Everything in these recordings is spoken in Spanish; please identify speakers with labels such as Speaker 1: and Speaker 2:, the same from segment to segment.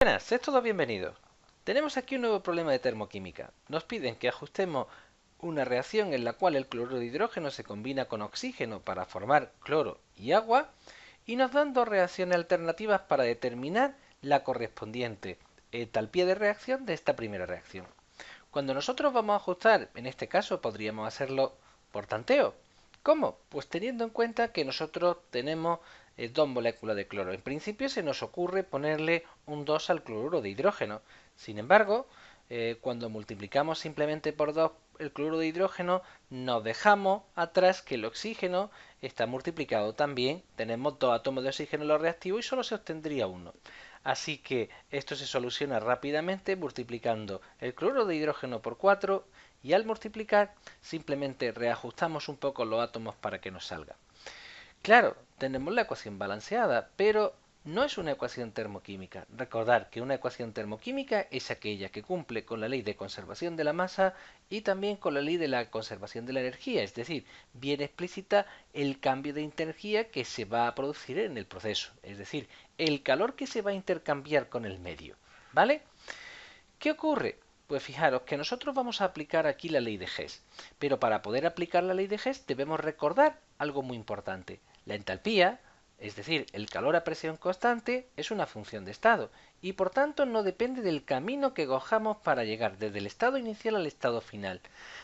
Speaker 1: Buenas, sed todos bienvenidos. Tenemos aquí un nuevo problema de termoquímica. Nos piden que ajustemos una reacción en la cual el cloruro de hidrógeno se combina con oxígeno para formar cloro y agua y nos dan dos reacciones alternativas para determinar la correspondiente entalpía de reacción de esta primera reacción. Cuando nosotros vamos a ajustar, en este caso podríamos hacerlo por tanteo. ¿Cómo? Pues teniendo en cuenta que nosotros tenemos dos moléculas de cloro. En principio se nos ocurre ponerle un 2 al cloruro de hidrógeno. Sin embargo, cuando multiplicamos simplemente por 2 el cloruro de hidrógeno, nos dejamos atrás que el oxígeno está multiplicado también. Tenemos dos átomos de oxígeno en los reactivos y solo se obtendría uno. Así que esto se soluciona rápidamente multiplicando el cloruro de hidrógeno por 4 y al multiplicar simplemente reajustamos un poco los átomos para que nos salga. Claro, tenemos la ecuación balanceada, pero no es una ecuación termoquímica. Recordar que una ecuación termoquímica es aquella que cumple con la ley de conservación de la masa y también con la ley de la conservación de la energía, es decir, bien explícita el cambio de energía que se va a producir en el proceso, es decir, el calor que se va a intercambiar con el medio. ¿Vale? ¿Qué ocurre? Pues fijaros que nosotros vamos a aplicar aquí la ley de Hess, pero para poder aplicar la ley de Hess debemos recordar algo muy importante. La entalpía, es decir, el calor a presión constante, es una función de estado y por tanto no depende del camino que cojamos para llegar desde el estado inicial al estado final,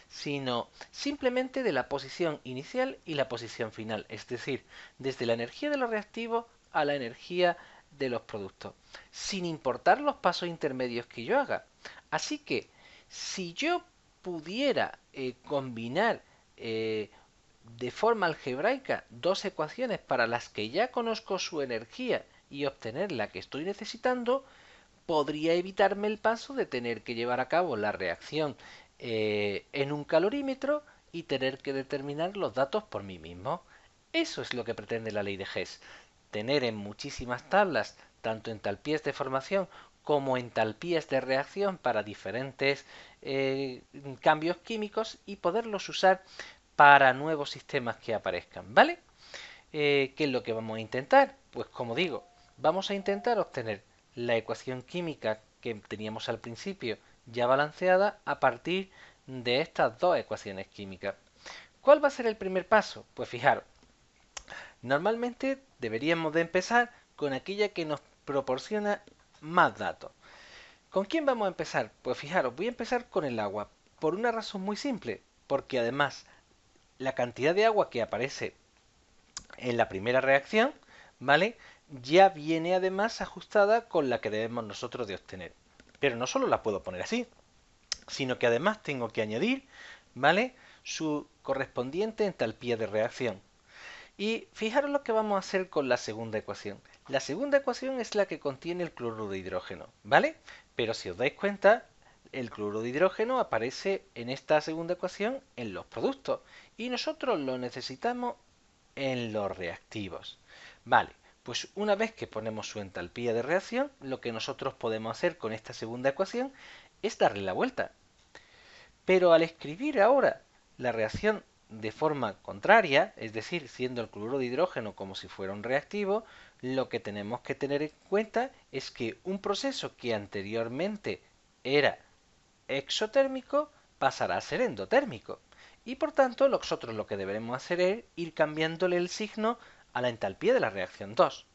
Speaker 1: sino simplemente de la posición inicial y la posición final, es decir, desde la energía de los reactivos a la energía de los productos, sin importar los pasos intermedios que yo haga. Así que si yo pudiera combinar de forma algebraica dos ecuaciones para las que ya conozco su energía y obtener la que estoy necesitando, podría evitarme el paso de tener que llevar a cabo la reacción en un calorímetro y tener que determinar los datos por mí mismo. Eso es lo que pretende la ley de Hess. Tener en muchísimas tablas, tanto entalpías de formación como entalpías de reacción para diferentes cambios químicos y poderlos usar para nuevos sistemas que aparezcan, ¿vale? ¿Qué es lo que vamos a intentar? Pues como digo, vamos a intentar obtener la ecuación química que teníamos al principio ya balanceada a partir de estas dos ecuaciones químicas. ¿Cuál va a ser el primer paso? Pues fijaros, normalmente deberíamos de empezar con aquella que nos proporciona más datos. ¿Con quién vamos a empezar? Pues fijaros, voy a empezar con el agua, por una razón muy simple, porque además la cantidad de agua que aparece en la primera reacción, ¿vale? Ya viene además ajustada con la que debemos nosotros de obtener. Pero no solo la puedo poner así, sino que además tengo que añadir, ¿vale? Su correspondiente entalpía de reacción. Y fijaros lo que vamos a hacer con la segunda ecuación. La segunda ecuación es la que contiene el cloruro de hidrógeno, ¿vale? Pero si os dais cuenta, el cloruro de hidrógeno aparece en esta segunda ecuación en los productos y nosotros lo necesitamos en los reactivos. Vale, pues una vez que ponemos su entalpía de reacción, lo que nosotros podemos hacer con esta segunda ecuación es darle la vuelta. Pero al escribir ahora la reacción de forma contraria, es decir, siendo el cloruro de hidrógeno como si fuera un reactivo, lo que tenemos que tener en cuenta es que un proceso que anteriormente era exotérmico pasará a ser endotérmico. Y por tanto, nosotros lo que deberemos hacer es ir cambiándole el signo a la entalpía de la reacción 2.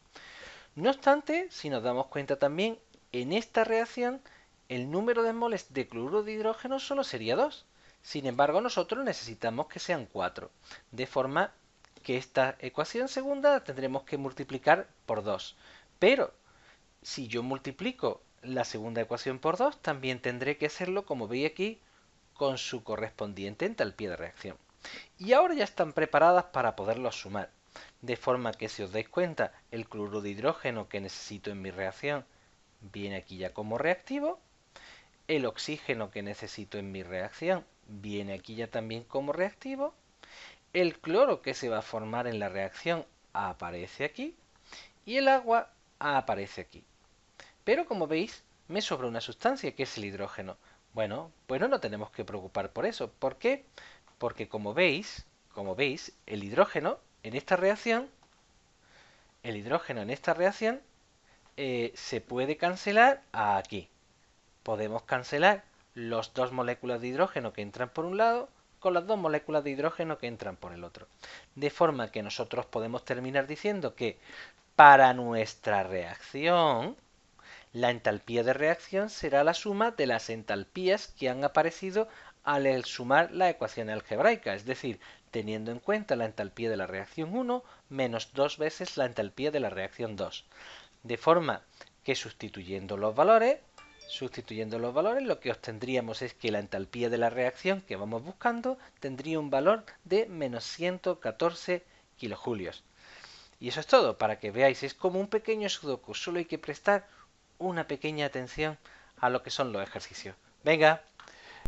Speaker 1: No obstante, si nos damos cuenta también, en esta reacción el número de moles de cloruro de hidrógeno solo sería 2. Sin embargo, nosotros necesitamos que sean 4. De forma que esta ecuación segunda la tendremos que multiplicar por 2. Pero si yo multiplico la segunda ecuación por 2, también tendré que hacerlo, como veis aquí, con su correspondiente entalpía de reacción. Y ahora ya están preparadas para poderlos sumar. De forma que si os dais cuenta, el cloruro de hidrógeno que necesito en mi reacción viene aquí ya como reactivo. El oxígeno que necesito en mi reacción viene aquí ya también como reactivo. El cloro que se va a formar en la reacción aparece aquí. Y el agua aparece aquí. Pero como veis, me sobra una sustancia que es el hidrógeno. Bueno, pues no nos tenemos que preocupar por eso. ¿Por qué? Porque como veis, el hidrógeno en esta reacción se puede cancelar aquí. Podemos cancelar las dos moléculas de hidrógeno que entran por un lado con las dos moléculas de hidrógeno que entran por el otro. De forma que nosotros podemos terminar diciendo que para nuestra reacción, la entalpía de reacción será la suma de las entalpías que han aparecido al sumar la ecuación algebraica, es decir, teniendo en cuenta la entalpía de la reacción 1 menos 2 veces la entalpía de la reacción 2. De forma que sustituyendo los valores, lo que obtendríamos es que la entalpía de la reacción que vamos buscando tendría un valor de menos 114 kilojulios. Y eso es todo, para que veáis, es como un pequeño sudoku, solo hay que prestar una pequeña atención a lo que son los ejercicios. Venga,